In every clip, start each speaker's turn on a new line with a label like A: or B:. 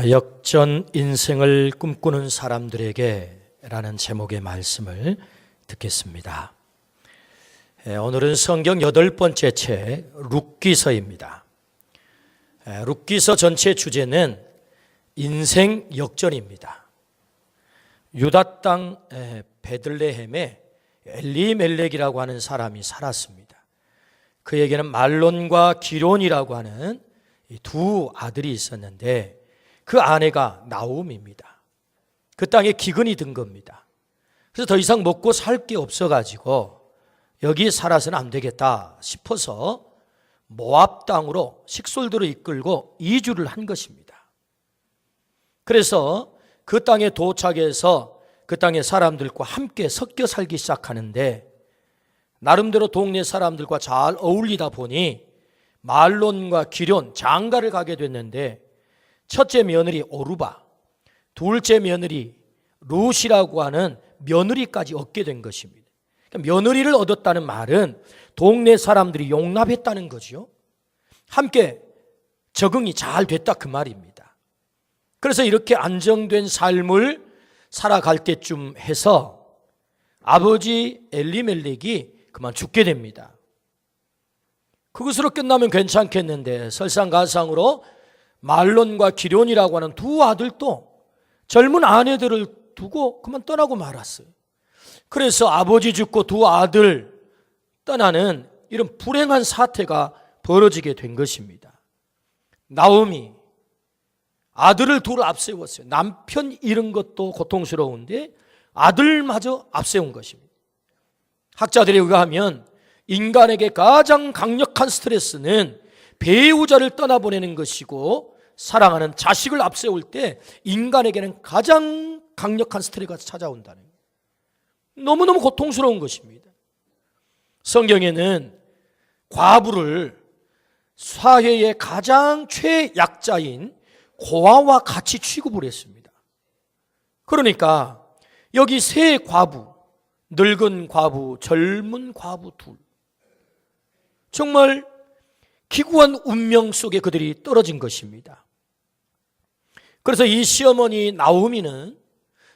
A: 역전 인생을 꿈꾸는 사람들에게 라는 제목의 말씀을 듣겠습니다. 오늘은 성경 8번째 책 룻기서입니다. 룻기서 전체 주제는 인생 역전입니다. 유다 땅 베들레헴에 엘리멜렉이라고 하는 사람이 살았습니다. 그에게는 말론과 기론이라고 하는 두 아들이 있었는데 그 아내가 나옴입니다. 그 땅에 기근이 든 겁니다. 그래서 더 이상 먹고 살 게 없어가지고 여기 살아서는 안 되겠다 싶어서 모압 땅으로 식솔들을 이끌고 이주를 한 것입니다. 그래서 그 땅에 도착해서 그 땅의 사람들과 함께 섞여 살기 시작하는데 나름대로 동네 사람들과 잘 어울리다 보니 말론과 기론, 장가를 가게 됐는데 첫째 며느리 오르바, 둘째 며느리 룻이라고 하는 며느리까지 얻게 된 것입니다. 그러니까 며느리를 얻었다는 말은 동네 사람들이 용납했다는 거죠. 함께 적응이 잘 됐다 그 말입니다. 그래서 이렇게 안정된 삶을 살아갈 때쯤 해서 아버지 엘리멜렉이 그만 죽게 됩니다. 그것으로 끝나면 괜찮겠는데 설상가상으로 말론과 기론이라고 하는 두 아들도 젊은 아내들을 두고 그만 떠나고 말았어요. 그래서 아버지 죽고 두 아들 떠나는 이런 불행한 사태가 벌어지게 된 것입니다. 나오미 아들을 둘 앞세웠어요. 남편 잃은 것도 고통스러운데 아들마저 앞세운 것입니다. 학자들에 의하면 인간에게 가장 강력한 스트레스는 배우자를 떠나보내는 것이고 사랑하는 자식을 앞세울 때 인간에게는 가장 강력한 스트레스가 찾아온다는 거예요. 너무너무 고통스러운 것입니다. 성경에는 과부를 사회의 가장 최약자인 고아와 같이 취급을 했습니다. 그러니까 여기 세 과부, 늙은 과부, 젊은 과부 둘, 정말 기구한 운명 속에 그들이 떨어진 것입니다. 그래서 이 시어머니 나오미는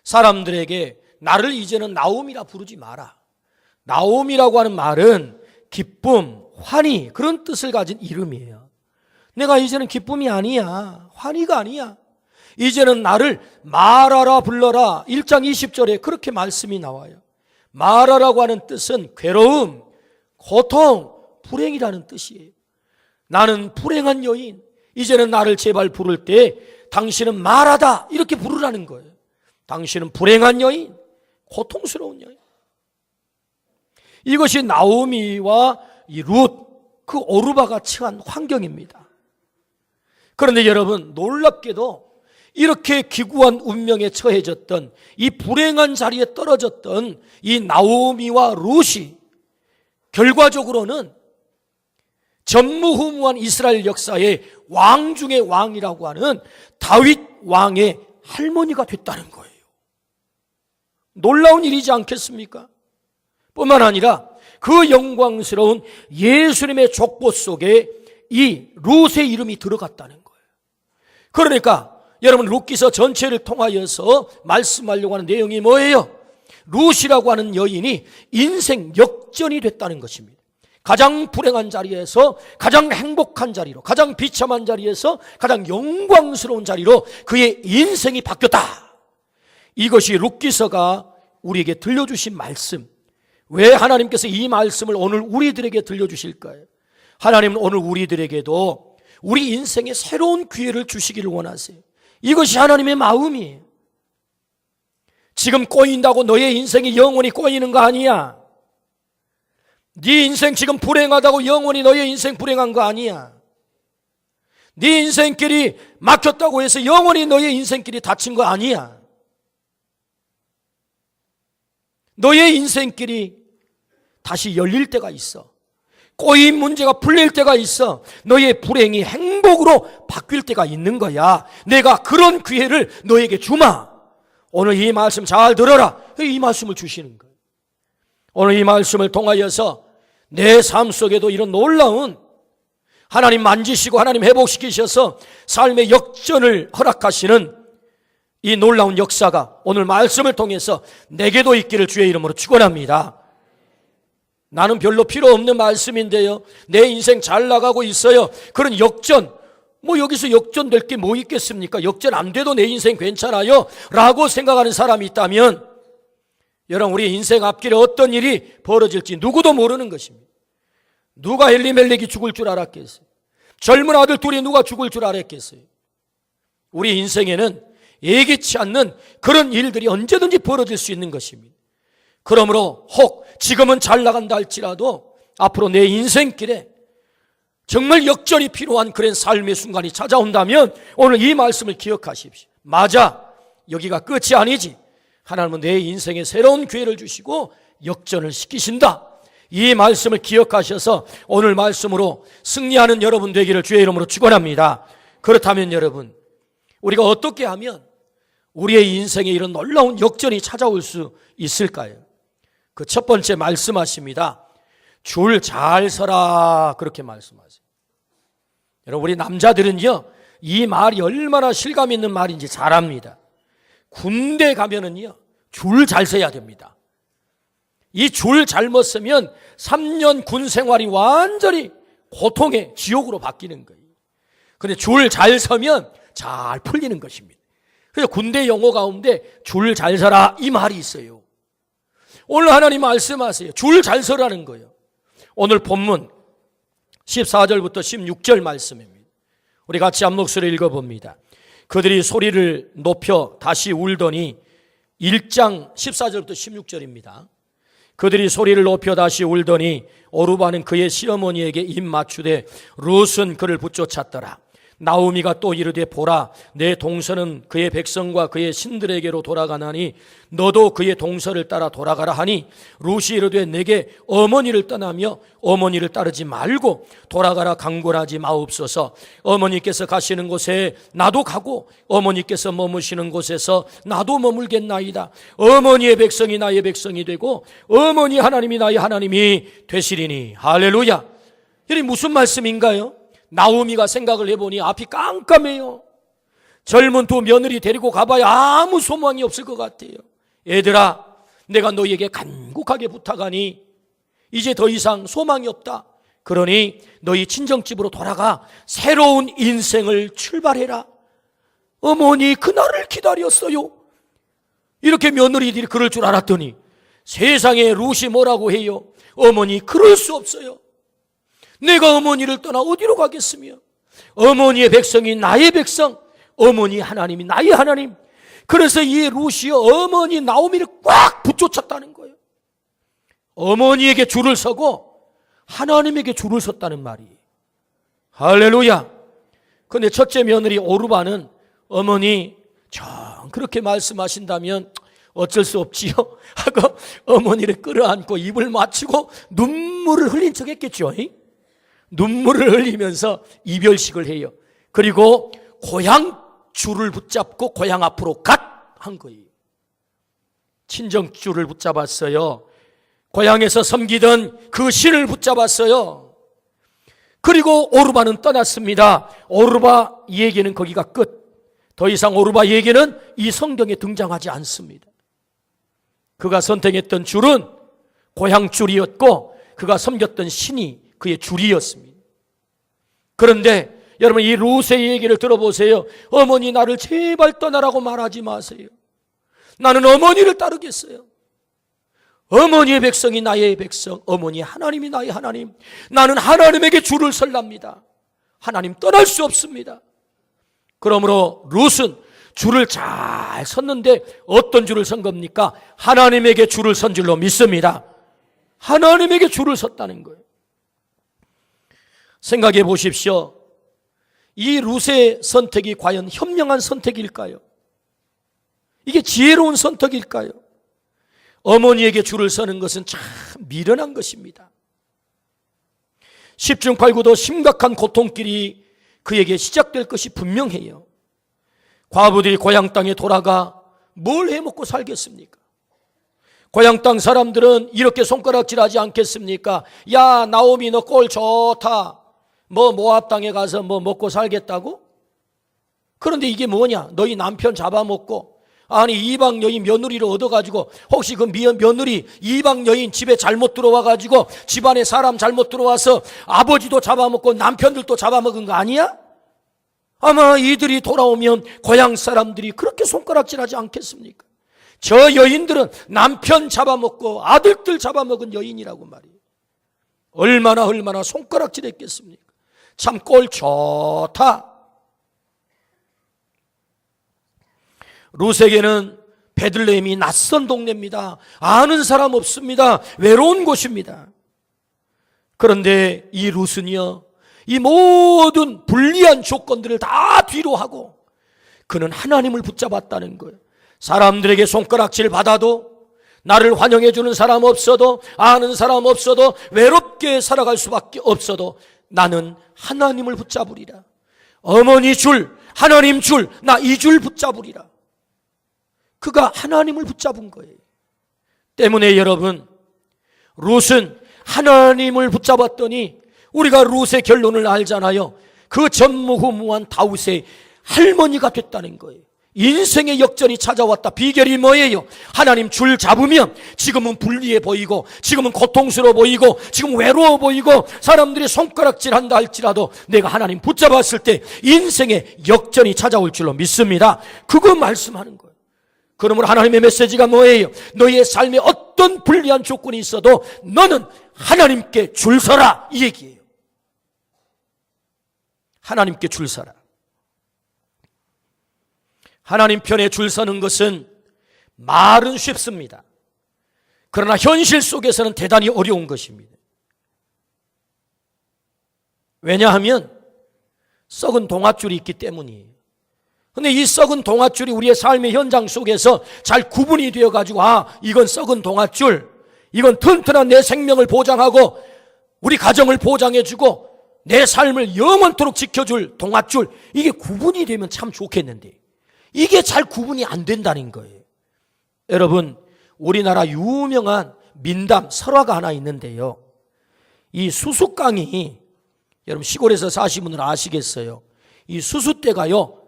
A: 사람들에게 나를 이제는 나오미라 부르지 마라. 나오미라고 하는 말은 기쁨, 환희 그런 뜻을 가진 이름이에요. 내가 이제는 기쁨이 아니야. 환희가 아니야. 이제는 나를 마라라 불러라. 1장 20절에 그렇게 말씀이 나와요. 마라라고 하는 뜻은 괴로움, 고통, 불행이라는 뜻이에요. 나는 불행한 여인, 이제는 나를 제발 부를 때 당신은 말하다 이렇게 부르라는 거예요. 당신은 불행한 여인, 고통스러운 여인. 이것이 나오미와 이 룻, 그 오르바가 처한 환경입니다. 그런데 여러분 놀랍게도 이렇게 기구한 운명에 처해졌던 이 불행한 자리에 떨어졌던 이 나오미와 룻이 결과적으로는 전무후무한 이스라엘 역사의 왕 중의 왕이라고 하는 다윗 왕의 할머니가 됐다는 거예요. 놀라운 일이지 않겠습니까? 뿐만 아니라 그 영광스러운 예수님의 족보 속에 이 룻의 이름이 들어갔다는 거예요. 그러니까 여러분 룻기서 전체를 통하여서 말씀하려고 하는 내용이 뭐예요? 룻이라고 하는 여인이 인생 역전이 됐다는 것입니다. 가장 불행한 자리에서 가장 행복한 자리로, 가장 비참한 자리에서 가장 영광스러운 자리로 그의 인생이 바뀌었다. 이것이 룻기서가 우리에게 들려주신 말씀. 왜 하나님께서 이 말씀을 오늘 우리들에게 들려주실까요? 하나님은 오늘 우리들에게도 우리 인생에 새로운 기회를 주시기를 원하세요. 이것이 하나님의 마음이에요. 지금 꼬인다고 너의 인생이 영원히 꼬이는 거 아니야. 네 인생 지금 불행하다고 영원히 너의 인생 불행한 거 아니야. 네 인생길이 막혔다고 해서 영원히 너의 인생길이 닫힌 거 아니야. 너의 인생길이 다시 열릴 때가 있어. 꼬인 문제가 풀릴 때가 있어. 너의 불행이 행복으로 바뀔 때가 있는 거야. 내가 그런 기회를 너에게 주마. 오늘 이 말씀 잘 들어라. 이 말씀을 주시는 거예요. 오늘 이 말씀을 통하여서 내 삶 속에도 이런 놀라운 하나님 만지시고 하나님 회복시키셔서 삶의 역전을 허락하시는 이 놀라운 역사가 오늘 말씀을 통해서 내게도 있기를 주의 이름으로 축원합니다. 나는 별로 필요 없는 말씀인데요, 내 인생 잘 나가고 있어요, 그런 역전, 여기서 역전될 게 뭐 있겠습니까? 역전 안 돼도 내 인생 괜찮아요 라고 생각하는 사람이 있다면, 여러분, 우리 인생 앞길에 어떤 일이 벌어질지 누구도 모르는 것입니다. 누가 엘리멜렉이 죽을 줄 알았겠어요? 젊은 아들 둘이 누가 죽을 줄 알았겠어요? 우리 인생에는 예기치 않는 그런 일들이 언제든지 벌어질 수 있는 것입니다. 그러므로 혹 지금은 잘 나간다 할지라도 앞으로 내 인생길에 정말 역전이 필요한 그런 삶의 순간이 찾아온다면 오늘 이 말씀을 기억하십시오. 맞아, 여기가 끝이 아니지. 하나님은 내 인생에 새로운 기회를 주시고 역전을 시키신다. 이 말씀을 기억하셔서 오늘 말씀으로 승리하는 여러분 되기를 주의 이름으로 축원합니다. 그렇다면 여러분, 우리가 어떻게 하면 우리의 인생에 이런 놀라운 역전이 찾아올 수 있을까요? 그 첫 번째 말씀하십니다. 줄 잘 서라, 그렇게 말씀하세요. 여러분, 우리 남자들은요, 이 말이 얼마나 실감 있는 말인지 잘 압니다. 군대 가면은요, 줄 잘 서야 됩니다. 이 줄 잘못 서면 3년 군 생활이 완전히 고통의 지옥으로 바뀌는 거예요. 그런데 줄 잘 서면 잘 풀리는 것입니다. 그래서 군대 용어 가운데 줄 잘 서라, 이 말이 있어요. 오늘 하나님 말씀하세요. 줄 잘 서라는 거예요. 오늘 본문 14절부터 16절 말씀입니다. 우리 같이 한 목소리 읽어봅니다. 그들이 소리를 높여 다시 울더니, 1장 14절부터 16절입니다. 그들이 소리를 높여 다시 울더니 오르바는 그의 시어머니에게 입 맞추되 룻은 그를 붙쫓았더라. 나오미가 또 이르되 보라, 내 동서는 그의 백성과 그의 신들에게로 돌아가나니 너도 그의 동서를 따라 돌아가라 하니, 룻이 이르되 내게 어머니를 떠나며 어머니를 따르지 말고 돌아가라 강권하지 마옵소서. 어머니께서 가시는 곳에 나도 가고 어머니께서 머무시는 곳에서 나도 머물겠나이다. 어머니의 백성이 나의 백성이 되고 어머니 하나님이 나의 하나님이 되시리니. 할렐루야. 이게 무슨 말씀인가요? 나오미가 생각을 해보니 앞이 깜깜해요. 젊은 두 며느리 데리고 가봐야 아무 소망이 없을 것 같아요. 얘들아, 내가 너희에게 간곡하게 부탁하니 이제 더 이상 소망이 없다. 그러니 너희 친정집으로 돌아가 새로운 인생을 출발해라. 어머니, 그날을 기다렸어요. 이렇게 며느리들이 그럴 줄 알았더니 세상에 룻이 뭐라고 해요? 어머니, 그럴 수 없어요. 내가 어머니를 떠나 어디로 가겠으며, 어머니의 백성이 나의 백성, 어머니 하나님이 나의 하나님. 그래서 이 룻이 어머니 나오미를 꽉 붙쫓았다는 거예요. 어머니에게 줄을 서고 하나님에게 줄을 섰다는 말이에요. 할렐루야. 그런데 첫째 며느리 오르바는 어머니 정 그렇게 말씀하신다면 어쩔 수 없지요 하고 어머니를 끌어안고 입을 맞추고 눈물을 흘린 척 했겠죠. 눈물을 흘리면서 이별식을 해요. 그리고 고향 줄을 붙잡고 고향 앞으로 한 거예요. 친정 줄을 붙잡았어요. 고향에서 섬기던 그 신을 붙잡았어요. 그리고 오르바는 떠났습니다. 오르바 얘기는 거기가 끝. 더 이상 오르바 얘기는 이 성경에 등장하지 않습니다. 그가 선택했던 줄은 고향 줄이었고 그가 섬겼던 신이 그의 줄이었습니다. 그런데 여러분, 이 룻의 얘기를 들어보세요. 어머니, 나를 제발 떠나라고 말하지 마세요. 나는 어머니를 따르겠어요. 어머니의 백성이 나의 백성, 어머니 하나님이 나의 하나님. 나는 하나님에게 줄을 설랍니다. 하나님 떠날 수 없습니다. 그러므로 룻은 줄을 잘 섰는데 어떤 줄을 선 겁니까? 하나님에게 줄을 선 줄로 믿습니다. 하나님에게 줄을 섰다는 거예요. 생각해 보십시오. 이 룻의 선택이 과연 현명한 선택일까요? 이게 지혜로운 선택일까요? 어머니에게 줄을 서는 것은 참 미련한 것입니다. 10중 8구도 심각한 고통길이 그에게 시작될 것이 분명해요. 과부들이 고향 땅에 돌아가 뭘 해먹고 살겠습니까? 고향 땅 사람들은 이렇게 손가락질하지 않겠습니까? 야, 나오미 너 꼴 좋다. 모압 땅에 가서 먹고 살겠다고? 그런데 이게 뭐냐? 너희 남편 잡아먹고, 아니 이방 여인 며느리를 얻어가지고 혹시 그 며느리 이방 여인 집에 잘못 들어와가지고 집안에 사람 잘못 들어와서 아버지도 잡아먹고 남편들도 잡아먹은 거 아니야? 아마 이들이 돌아오면 고향 사람들이 그렇게 손가락질하지 않겠습니까? 저 여인들은 남편 잡아먹고 아들들 잡아먹은 여인이라고 말이에요. 얼마나 손가락질했겠습니까? 참 꼴 좋다. 룻에게는 베들레헴이 낯선 동네입니다. 아는 사람 없습니다. 외로운 곳입니다. 그런데 이 룻은요, 이 모든 불리한 조건들을 다 뒤로 하고 그는 하나님을 붙잡았다는 거예요. 사람들에게 손가락질 받아도, 나를 환영해 주는 사람 없어도, 아는 사람 없어도, 외롭게 살아갈 수밖에 없어도 나는 하나님을 붙잡으리라. 어머니 줄, 하나님 줄, 나 이 줄 붙잡으리라. 그가 하나님을 붙잡은 거예요. 때문에 여러분, 룻은 하나님을 붙잡았더니 우리가 룻의 결론을 알잖아요. 그 전무후무한 다윗의 할머니가 됐다는 거예요. 인생의 역전이 찾아왔다. 비결이 뭐예요? 하나님 줄 잡으면 지금은 불리해 보이고, 지금은 고통스러워 보이고, 지금 외로워 보이고, 사람들이 손가락질한다 할지라도 내가 하나님 붙잡았을 때 인생의 역전이 찾아올 줄로 믿습니다. 그거 말씀하는 거예요. 그러므로 하나님의 메시지가 뭐예요? 너희의 삶에 어떤 불리한 조건이 있어도 너는 하나님께 줄 서라, 이 얘기예요. 하나님께 줄 서라. 하나님 편에 줄 서는 것은 말은 쉽습니다. 그러나 현실 속에서는 대단히 어려운 것입니다. 왜냐하면 썩은 동아줄이 있기 때문이에요. 근데 이 썩은 동아줄이 우리의 삶의 현장 속에서 잘 구분이 되어가지고, 이건 썩은 동아줄, 이건 튼튼한 내 생명을 보장하고 우리 가정을 보장해주고 내 삶을 영원토록 지켜줄 동아줄, 이게 구분이 되면 참 좋겠는데 이게 잘 구분이 안 된다는 거예요. 여러분, 우리나라 유명한 민담 설화가 하나 있는데요, 이 수숫강이, 여러분 시골에서 사시는 분들은 아시겠어요? 이 수숫대가요,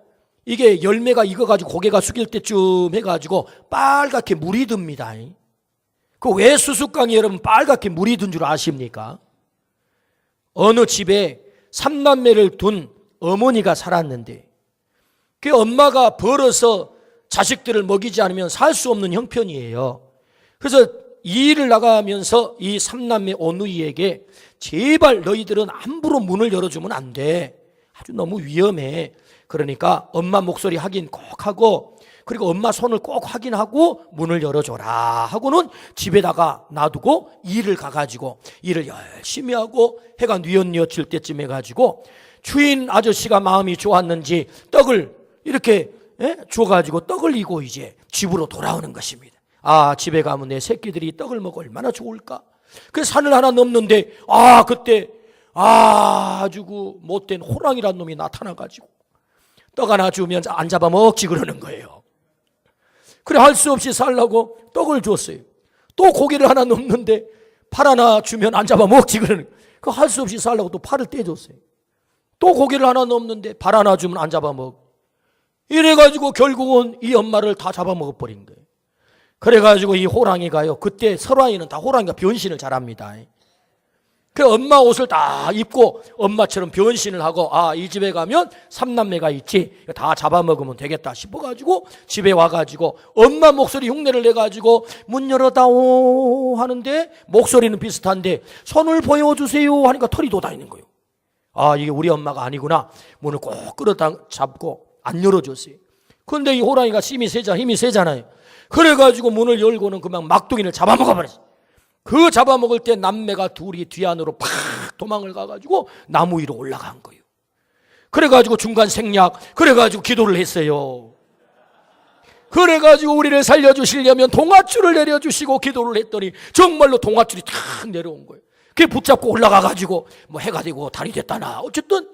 A: 이게 열매가 익어가지고 고개가 숙일 때쯤 해가지고 빨갛게 물이 듭니다. 그 왜 수숫강이 여러분 빨갛게 물이 든 줄 아십니까? 어느 집에 3남매를 둔 어머니가 살았는데 그 엄마가 벌어서 자식들을 먹이지 않으면 살 수 없는 형편이에요. 그래서 이 일을 나가면서 이 3남매 어누이에게 제발 너희들은 함부로 문을 열어주면 안 돼. 아주 너무 위험해. 그러니까 엄마 목소리 확인 꼭 하고, 그리고 엄마 손을 꼭 확인하고 문을 열어줘라 하고는 집에다가 놔두고 일을 가가지고 일을 열심히 하고 해가 뉘엿뉘엿질 때쯤 해가지고 주인 아저씨가 마음이 좋았는지 떡을 이렇게 줘가지고 떡을 이고 이제 집으로 돌아오는 것입니다. 집에 가면 내 새끼들이 떡을 먹어 얼마나 좋을까. 그 산을 하나 넘는데 그때 아주 그 못된 호랑이란 놈이 나타나가지고 떡 하나 주면 안 잡아먹지 그러는 거예요. 그래 할 수 없이 살라고 떡을 줬어요. 또 고기를 하나 넘는데 팔 하나 주면 안 잡아먹지 그러는 거예요. 그 할 수 없이 살라고 또 팔을 떼줬어요. 또 고기를 하나 넘는데 발 하나 주면 안 잡아먹. 이래가지고 결국은 이 엄마를 다 잡아먹어버린 거예요. 그래가지고 이 호랑이가요, 그때 설화이는 다 호랑이가 변신을 잘합니다. 그 엄마 옷을 다 입고 엄마처럼 변신을 하고 이 집에 가면 3남매가 있지, 다 잡아먹으면 되겠다 싶어가지고 집에 와가지고 엄마 목소리 흉내를 내가지고 문 열어다오 하는데 목소리는 비슷한데 손을 보여주세요 하니까 털이 돋아있는 거예요. 이게 우리 엄마가 아니구나. 문을 꼭 끌어다 잡고 안 열어줬어요. 그런데 이 호랑이가 힘이 세잖아요. 그래가지고 문을 열고는 그만 막둥이를 잡아먹어버렸어요. 그 잡아먹을 때 남매가 둘이 뒤안으로 팍 도망을 가가지고 나무 위로 올라간 거예요. 그래가지고 중간 생략, 그래가지고 기도를 했어요. 그래가지고 우리를 살려주시려면 동아줄을 내려주시고 기도를 했더니 정말로 동아줄이 탁 내려온 거예요. 그게 붙잡고 올라가가지고 해가 되고 달이 됐다나 어쨌든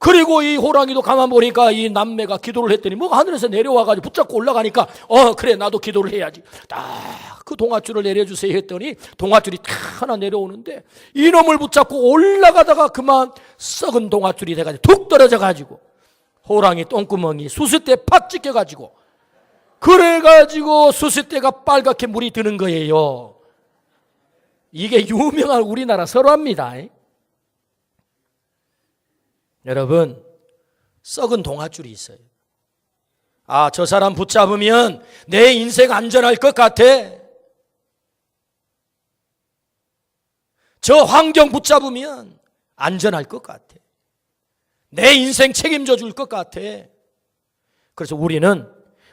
A: 그리고 이 호랑이도 가만 보니까 이 남매가 기도를 했더니 뭐 하늘에서 내려와가지고 붙잡고 올라가니까 그래 나도 기도를 해야지. 딱 그 동아줄을 내려주세요 했더니 동아줄이 탁 하나 내려오는데 이놈을 붙잡고 올라가다가 그만 썩은 동아줄이 돼가지고 툭 떨어져가지고 호랑이 똥구멍이 수수대 팍 찍혀가지고 그래가지고 수수대가 빨갛게 물이 드는 거예요. 이게 유명한 우리나라 설화입니다. 여러분, 썩은 동아줄이 있어요. 저 사람 붙잡으면 내 인생 안전할 것 같아. 저 환경 붙잡으면 안전할 것 같아. 내 인생 책임져 줄 것 같아. 그래서 우리는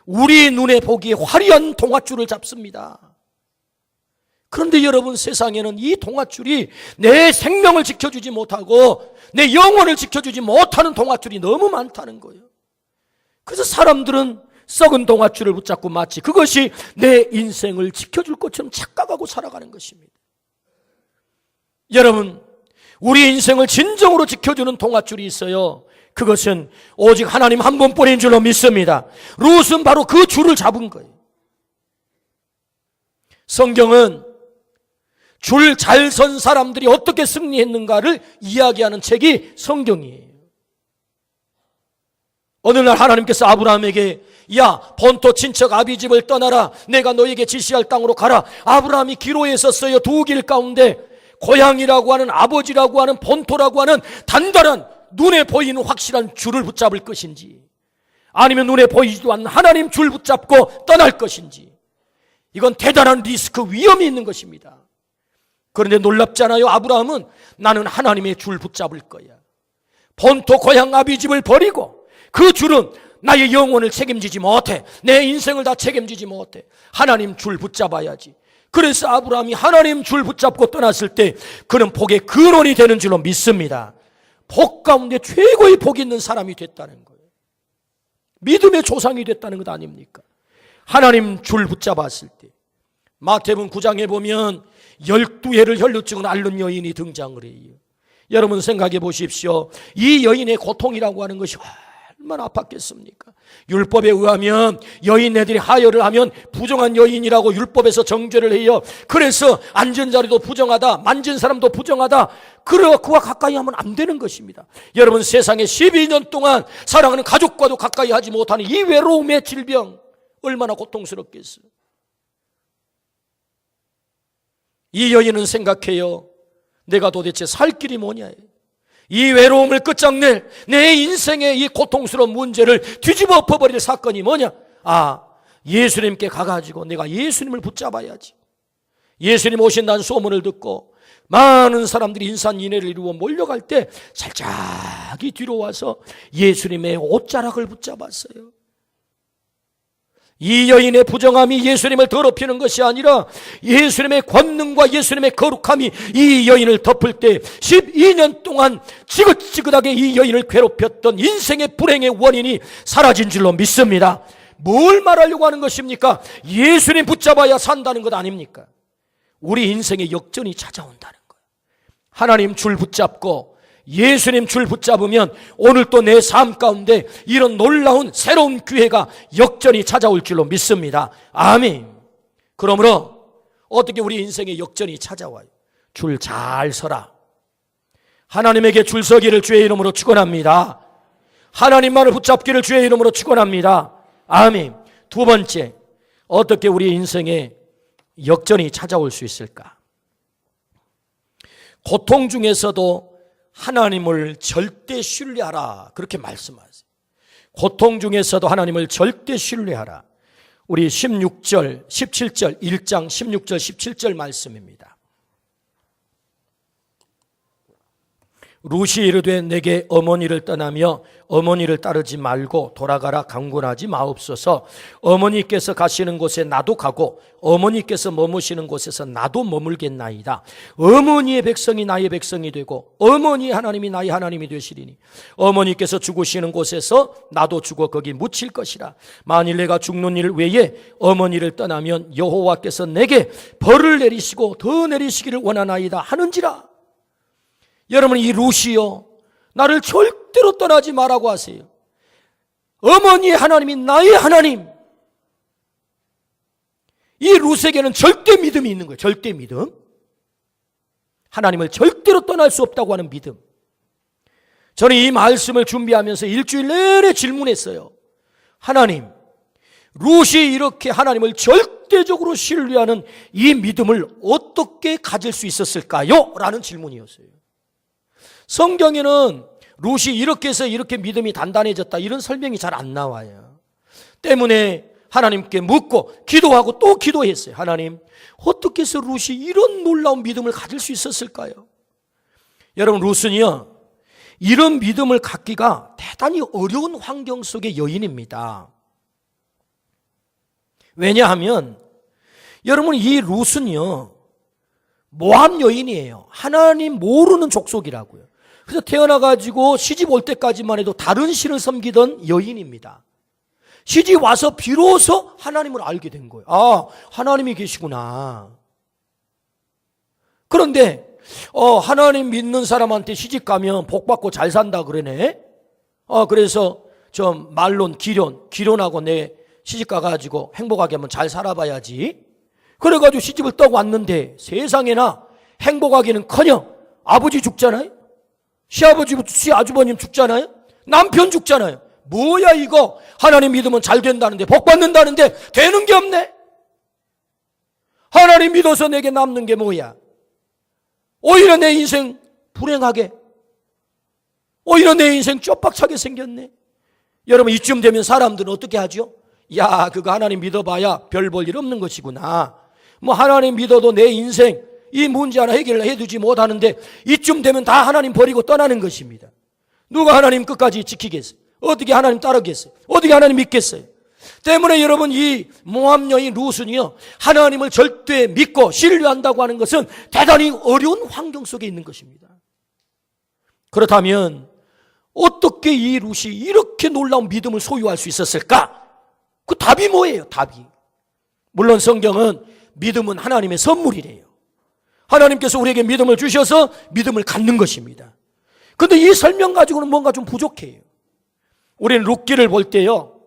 A: 우리 눈에 보기에 화려한 동아줄을 잡습니다. 그런데 여러분, 세상에는 이 동아줄이 내 생명을 지켜주지 못하고 내 영혼을 지켜주지 못하는 동아줄이 너무 많다는 거예요. 그래서 사람들은 썩은 동아줄을 붙잡고 마치 그것이 내 인생을 지켜줄 것처럼 착각하고 살아가는 것입니다. 여러분, 우리 인생을 진정으로 지켜주는 동아줄이 있어요. 그것은 오직 하나님 한 분뿐인 줄로 믿습니다. 룻은 바로 그 줄을 잡은 거예요. 성경은 줄 잘 선 사람들이 어떻게 승리했는가를 이야기하는 책이 성경이에요. 어느 날 하나님께서 아브라함에게 본토 친척 아비집을 떠나라. 내가 너에게 지시할 땅으로 가라. 아브라함이 기로에 섰어요. 두 길 가운데 고향이라고 하는, 아버지라고 하는, 본토라고 하는 단단한 눈에 보이는 확실한 줄을 붙잡을 것인지, 아니면 눈에 보이지도 않는 하나님 줄 붙잡고 떠날 것인지, 이건 대단한 리스크, 위험이 있는 것입니다. 그런데 놀랍잖아요. 아브라함은 나는 하나님의 줄 붙잡을 거야. 본토 고향 아비집을 버리고 그 줄은 나의 영혼을 책임지지 못해. 내 인생을 다 책임지지 못해. 하나님 줄 붙잡아야지. 그래서 아브라함이 하나님 줄 붙잡고 떠났을 때 그는 복의 근원이 되는 줄로 믿습니다. 복 가운데 최고의 복이 있는 사람이 됐다는 거예요. 믿음의 조상이 됐다는 것 아닙니까? 하나님 줄 붙잡았을 때 마태복음 9장에 보면 12해를 혈루증을 앓는 여인이 등장을 해요. 여러분 생각해 보십시오. 이 여인의 고통이라고 하는 것이 얼마나 아팠겠습니까? 율법에 의하면 여인네들이 하혈을 하면 부정한 여인이라고 율법에서 정죄를 해요. 그래서 앉은 자리도 부정하다, 만진 사람도 부정하다. 그와 가까이 하면 안 되는 것입니다. 여러분, 세상에 12년 동안 사랑하는 가족과도 가까이 하지 못하는 이 외로움의 질병, 얼마나 고통스럽겠어요. 이 여인은 생각해요. 내가 도대체 살 길이 뭐냐. 이 외로움을 끝장낼 내 인생의 이 고통스러운 문제를 뒤집어 엎어버릴 사건이 뭐냐. 예수님께 가가지고 내가 예수님을 붙잡아야지. 예수님 오신다는 소문을 듣고 많은 사람들이 인산인해를 이루어 몰려갈 때 살짝이 뒤로 와서 예수님의 옷자락을 붙잡았어요. 이 여인의 부정함이 예수님을 더럽히는 것이 아니라 예수님의 권능과 예수님의 거룩함이 이 여인을 덮을 때 12년 동안 지긋지긋하게 이 여인을 괴롭혔던 인생의 불행의 원인이 사라진 줄로 믿습니다. 뭘 말하려고 하는 것입니까? 예수님 붙잡아야 산다는 것 아닙니까? 우리 인생의 역전이 찾아온다는 거예요. 하나님 줄 붙잡고 예수님 줄 붙잡으면 오늘 또 내 삶 가운데 이런 놀라운 새로운 기회가 역전이 찾아올 줄로 믿습니다. 아멘. 그러므로 어떻게 우리 인생의 역전이 찾아와요? 줄 잘 서라. 하나님에게 줄 서기를 주의 이름으로 축원합니다. 하나님만을 붙잡기를 주의 이름으로 축원합니다. 아멘. 두 번째, 어떻게 우리 인생에 역전이 찾아올 수 있을까? 고통 중에서도 하나님을 절대 신뢰하라, 그렇게 말씀하세요. 고통 중에서도 하나님을 절대 신뢰하라. 우리 16절, 17절, 1장 16절, 17절 말씀입니다. 룻이 이르되 내게 어머니를 떠나며 어머니를 따르지 말고 돌아가라 강권하지 마옵소서. 어머니께서 가시는 곳에 나도 가고 어머니께서 머무시는 곳에서 나도 머물겠나이다. 어머니의 백성이 나의 백성이 되고 어머니의 하나님이 나의 하나님이 되시리니 어머니께서 죽으시는 곳에서 나도 죽어 거기 묻힐 것이라. 만일 내가 죽는 일 외에 어머니를 떠나면 여호와께서 내게 벌을 내리시고 더 내리시기를 원하나이다 하는지라. 여러분, 이 룻이요, 나를 절대로 떠나지 말라고 하세요. 어머니의 하나님이 나의 하나님. 이 룻에게는 절대 믿음이 있는 거예요. 절대 믿음. 하나님을 절대로 떠날 수 없다고 하는 믿음. 저는 이 말씀을 준비하면서 일주일 내내 질문했어요. 하나님, 룻이 이렇게 하나님을 절대적으로 신뢰하는 이 믿음을 어떻게 가질 수 있었을까요? 라는 질문이었어요. 성경에는 룻이 이렇게 해서 이렇게 믿음이 단단해졌다 이런 설명이 잘 안 나와요. 때문에 하나님께 묻고 기도하고 또 기도했어요. 하나님, 어떻게 해서 룻이 이런 놀라운 믿음을 가질 수 있었을까요? 여러분, 룻은요, 이런 믿음을 갖기가 대단히 어려운 환경 속의 여인입니다. 왜냐하면 여러분, 이 룻은요, 모함 여인이에요. 하나님 모르는 족속이라고요. 그래서 태어나가지고 시집 올 때까지만 해도 다른 신을 섬기던 여인입니다. 시집 와서 비로소 하나님을 알게 된 거예요. 아, 하나님이 계시구나. 그런데 하나님 믿는 사람한테 시집 가면 복 받고 잘 산다 그러네. 그래서 좀 말론 기론하고 내 시집 가가지고 행복하게 한번 잘 살아봐야지. 그래가지고 시집을 떠고 왔는데 세상에나 행복하기는커녕 아버지 죽잖아요. 시아버님 죽잖아요. 남편 죽잖아요. 뭐야 이거. 하나님 믿으면 잘 된다는데, 복 받는다는데 되는 게 없네. 하나님 믿어서 내게 남는 게 뭐야. 오히려 내 인생 불행하게, 오히려 내 인생 쪽박차게 생겼네. 여러분, 이쯤 되면 사람들은 어떻게 하죠? 야, 그거 하나님 믿어봐야 별 볼 일 없는 것이구나. 뭐 하나님 믿어도 내 인생 이 문제 하나 해결해두지 못하는데 이쯤 되면 다 하나님 버리고 떠나는 것입니다. 누가 하나님 끝까지 지키겠어요? 어떻게 하나님 따르겠어요? 어떻게 하나님 믿겠어요? 때문에 여러분, 이 모함 여인 룻은요, 하나님을 절대 믿고 신뢰한다고 하는 것은 대단히 어려운 환경 속에 있는 것입니다. 그렇다면 어떻게 이 룻이 이렇게 놀라운 믿음을 소유할 수 있었을까? 그 답이 뭐예요? 답이. 물론 성경은 믿음은 하나님의 선물이래요. 하나님께서 우리에게 믿음을 주셔서 믿음을 갖는 것입니다. 그런데 이 설명 가지고는 뭔가 좀 부족해요. 우리는 룻기를 볼 때요,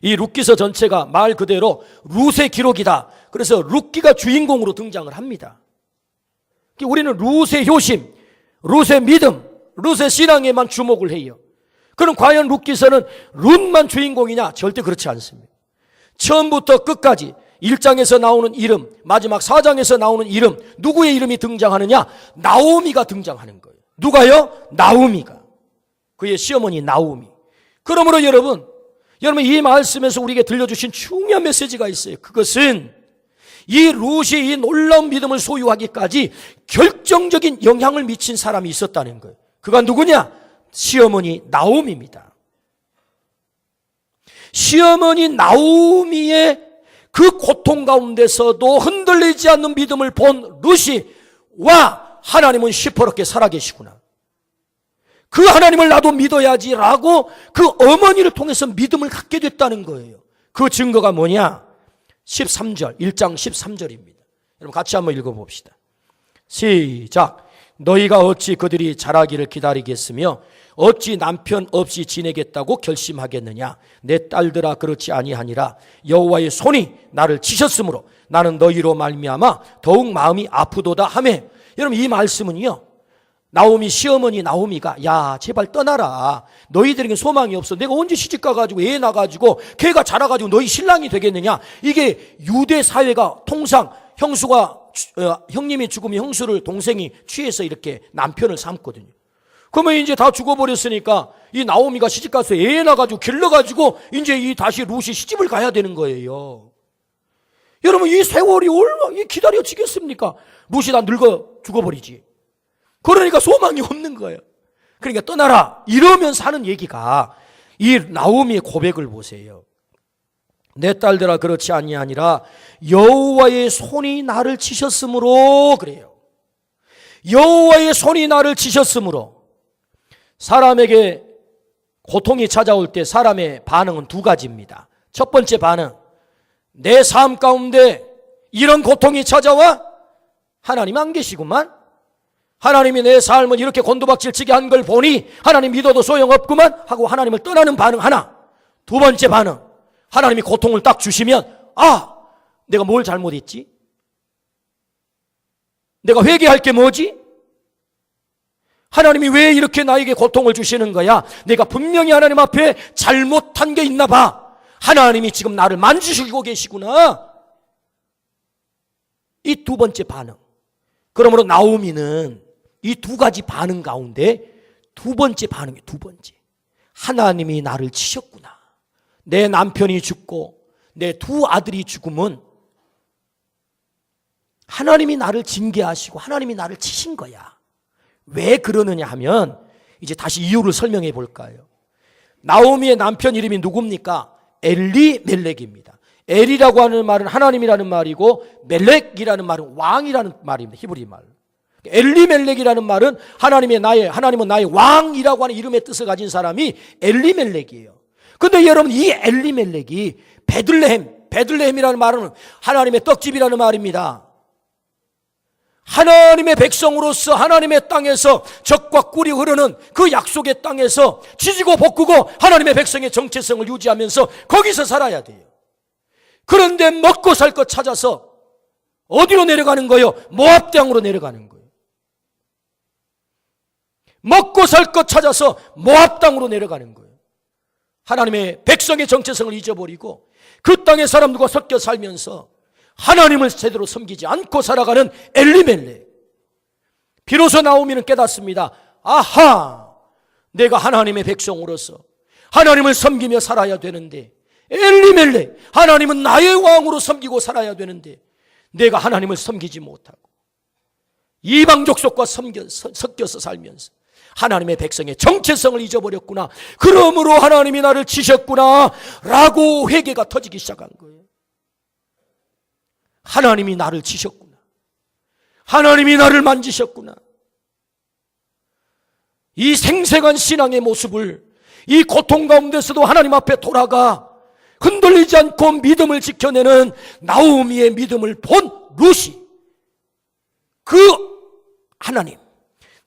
A: 이 룻기서 전체가 말 그대로 룻의 기록이다. 그래서 룻기가 주인공으로 등장을 합니다. 우리는 룻의 효심, 룻의 믿음, 룻의 신앙에만 주목을 해요. 그럼 과연 룻기서는 룻만 주인공이냐? 절대 그렇지 않습니다. 처음부터 끝까지 1장에서 나오는 이름, 마지막 4장에서 나오는 이름, 누구의 이름이 등장하느냐? 나오미가 등장하는 거예요. 누가요? 나오미가. 그의 시어머니 나오미. 그러므로 여러분 이 말씀에서 우리에게 들려주신 중요한 메시지가 있어요. 그것은 이 룻이 이 놀라운 믿음을 소유하기까지 결정적인 영향을 미친 사람이 있었다는 거예요. 그가 누구냐? 시어머니 나오미입니다. 시어머니 나오미의 그 고통 가운데서도 흔들리지 않는 믿음을 본 룻이, 와, 하나님은 시퍼렇게 살아계시구나. 그 하나님을 나도 믿어야지라고 그 어머니를 통해서 믿음을 갖게 됐다는 거예요. 그 증거가 뭐냐? 13절, 1장 13절입니다. 여러분 같이 한번 읽어봅시다. 시작. 너희가 어찌 그들이 자라기를 기다리겠으며 어찌 남편 없이 지내겠다고 결심하겠느냐? 내 딸들아, 그렇지 아니하니라. 여호와의 손이 나를 치셨으므로 나는 너희로 말미암아 더욱 마음이 아프도다 하며. 여러분, 이 말씀은요, 나오미 시어머니 나오미가, 야, 제발 떠나라. 너희들에게 소망이 없어. 내가 언제 시집 가가지고 애 낳아가지고 걔가 자라가지고 너희 신랑이 되겠느냐? 이게 유대 사회가 통상 형님이 죽으면 형수를 동생이 취해서 이렇게 남편을 삼거든요. 그러면 이제 다 죽어버렸으니까 이 나오미가 시집가서 애 낳아가지고 길러가지고 이제 이 다시 룻이 시집을 가야 되는 거예요. 여러분, 이 세월이 얼마나 기다려지겠습니까? 룻이 다 늙어 죽어버리지. 그러니까 소망이 없는 거예요. 그러니까 떠나라 이러면서 하는 얘기가, 이 나오미의 고백을 보세요. 내 딸들아, 그렇지 아니하니라. 여호와의 손이 나를 치셨으므로. 그래요. 여호와의 손이 나를 치셨으므로. 사람에게 고통이 찾아올 때 사람의 반응은 두 가지입니다. 첫 번째 반응, 내 삶 가운데 이런 고통이 찾아와? 하나님 안 계시구만. 하나님이 내 삶을 이렇게 곤두박질치게 한 걸 보니 하나님 믿어도 소용없구만 하고 하나님을 떠나는 반응 하나. 두 번째 반응, 하나님이 고통을 딱 주시면 내가 뭘 잘못했지? 내가 회개할 게 뭐지? 하나님이 왜 이렇게 나에게 고통을 주시는 거야? 내가 분명히 하나님 앞에 잘못한 게 있나 봐. 하나님이 지금 나를 만지시고 계시구나. 이 두 번째 반응. 그러므로 나오미는 이 두 가지 반응 가운데 두 번째 반응이 두 번째. 하나님이 나를 치셨구나. 내 남편이 죽고 내 두 아들이 죽으면 하나님이 나를 징계하시고 하나님이 나를 치신 거야. 왜 그러느냐 하면 이제 다시 이유를 설명해 볼까요? 나오미의 남편 이름이 누굽니까? 엘리멜렉입니다. 엘이라고 하는 말은 하나님이라는 말이고 멜렉이라는 말은 왕이라는 말입니다. 히브리 말. 엘리멜렉이라는 말은 하나님은 나의 왕이라고 하는 이름의 뜻을 가진 사람이 엘리멜렉이에요. 근데 여러분, 이 엘리멜렉이 베들레헴이라는 말은 하나님의 떡집이라는 말입니다. 하나님의 백성으로서 하나님의 땅에서 적과 꿀이 흐르는 그 약속의 땅에서 지지고 볶고 하나님의 백성의 정체성을 유지하면서 거기서 살아야 돼요. 그런데 먹고 살 것 찾아서 어디로 내려가는 거예요? 모압 땅으로 내려가는 거예요. 먹고 살 것 찾아서 모압 땅으로 내려가는 거예요. 하나님의 백성의 정체성을 잊어버리고 그 땅의 사람들과 섞여 살면서 하나님을 제대로 섬기지 않고 살아가는 엘리멜렉. 비로소 나오미는 깨닫습니다. 내가 하나님의 백성으로서 하나님을 섬기며 살아야 되는데, 엘리멜렉, 하나님은 나의 왕으로 섬기고 살아야 되는데 내가 하나님을 섬기지 못하고 이방 족속과 섞여서 살면서 하나님의 백성의 정체성을 잊어버렸구나. 그러므로 하나님이 나를 치셨구나 라고 회개가 터지기 시작한 거예요. 하나님이 나를 치셨구나. 하나님이 나를 만지셨구나. 이 생생한 신앙의 모습을 이 고통 가운데서도 하나님 앞에 돌아가 흔들리지 않고 믿음을 지켜내는 나오미의 믿음을 본 룻이, 그 하나님,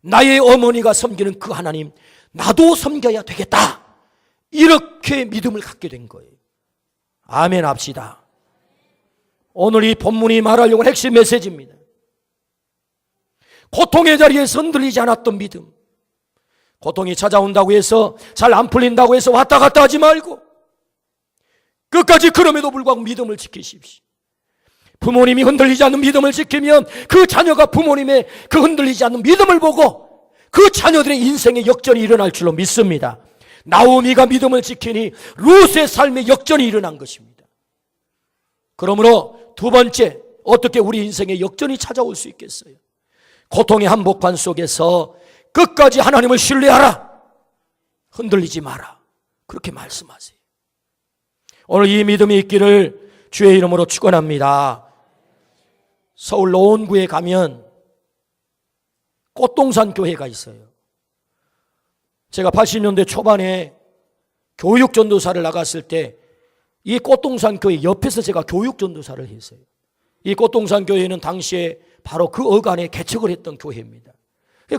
A: 나의 어머니가 섬기는 그 하나님, 나도 섬겨야 되겠다, 이렇게 믿음을 갖게 된 거예요. 아멘 합시다. 오늘 이 본문이 말하려고 하는 핵심 메시지입니다. 고통의 자리에서 흔들리지 않았던 믿음. 고통이 찾아온다고 해서, 잘 안 풀린다고 해서 왔다 갔다 하지 말고 끝까지 그럼에도 불구하고 믿음을 지키십시오. 부모님이 흔들리지 않는 믿음을 지키면 그 자녀가 부모님의 그 흔들리지 않는 믿음을 보고 그 자녀들의 인생의 역전이 일어날 줄로 믿습니다. 나오미가 믿음을 지키니 룻의 삶의 역전이 일어난 것입니다. 그러므로 두 번째, 어떻게 우리 인생에 역전이 찾아올 수 있겠어요? 고통의 한복판 속에서 끝까지 하나님을 신뢰하라. 흔들리지 마라. 그렇게 말씀하세요. 오늘 이 믿음이 있기를 주의 이름으로 축원합니다. 서울 노원구에 가면 꽃동산 교회가 있어요. 제가 80년대 초반에 교육 전도사를 나갔을 때 이 꽃동산 교회 옆에서 제가 교육 전도사를 했어요. 이 꽃동산 교회는 당시에 바로 그 어간에 개척을 했던 교회입니다.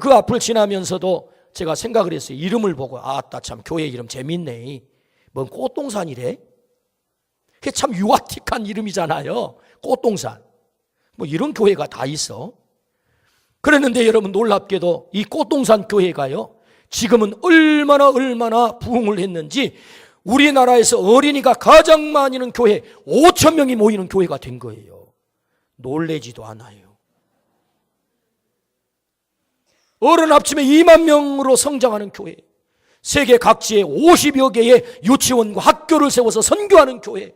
A: 그 앞을 지나면서도 제가 생각을 했어요. 이름을 보고 참 교회 이름 재밌네. 뭔 꽃동산이래? 그게 참 유아틱한 이름이잖아요. 꽃동산. 뭐 이런 교회가 다 있어. 그랬는데 여러분, 놀랍게도 이 꽃동산 교회가요, 지금은 얼마나 부흥을 했는지 우리나라에서 어린이가 가장 많이 있는 교회 5천 명이 모이는 교회가 된 거예요. 놀래지도 않아요. 어른 합치면 2만 명으로 성장하는 교회, 세계 각지에 50여 개의 유치원과 학교를 세워서 선교하는 교회,